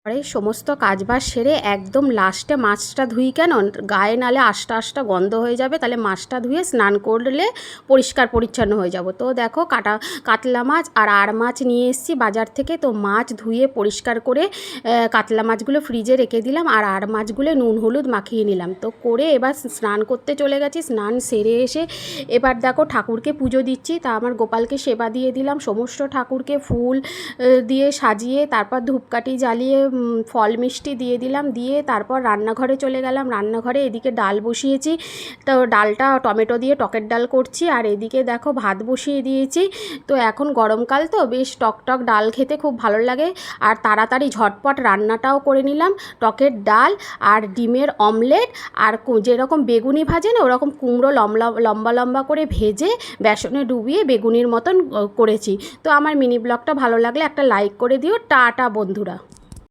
পরে সমস্ত কাজবাজ সেরে একদম লাস্টে মাছটা ধুই, কেন গায়ে নালে আষ্টা আষ্টা গন্ধ হয়ে যাবে, তাহলে মাছটা ধুয়ে স্নান করলে পরিষ্কার পরিচ্ছন্ন হয়ে যাব। তো দেখো কাতলা মাছ আর আড় মাছ নিয়ে এসেছি বাজার থেকে। তো মাছ ধুয়ে পরিষ্কার করে কাতলা মাছগুলো ফ্রিজে রেখে দিলাম আর আড় মাছগুলো নুন হলুদ মাখিয়ে নিলাম। তো করে এবার স্নান করতে চলে গেছি। স্নান সেরে এসে এবার দেখো ঠাকুরকে পুজো দিচ্ছি। তা আমার গোপালকে সেবা দিয়ে দিলাম, সমস্ত ঠাকুরকে ফুল দিয়ে সাজিয়ে, তারপর ধূপকাঠি জ্বালিয়ে ফল মিষ্টি দিয়ে দিলাম, দিয়ে তারপর রান্নাঘরে চলে গেলাম। রান্নাঘরে এদিকে ডাল বসিয়েছি, তো ডালটা টমেটো দিয়ে টকের ডাল করছি, আর এদিকে দেখো ভাত বসিয়ে দিয়েছি। তো এখন গরমকাল তো বেশ টক টক ডাল খেতে খুব ভালো লাগে, আর তাড়াতাড়ি ঝটপট রান্নাটাও করে নিলাম। টকের ডাল আর ডিমের অমলেট, আর যেরকম বেগুনি ভাজে না ওরকম কুমড়ো লম্বা লম্বা করে ভেজে বেসনে ডুবিয়ে বেগুনির মতন করেছি। তো আমার মিনি ব্লগটা ভালো লাগলে একটা লাইক করে দিও। টাটা বন্ধুরা।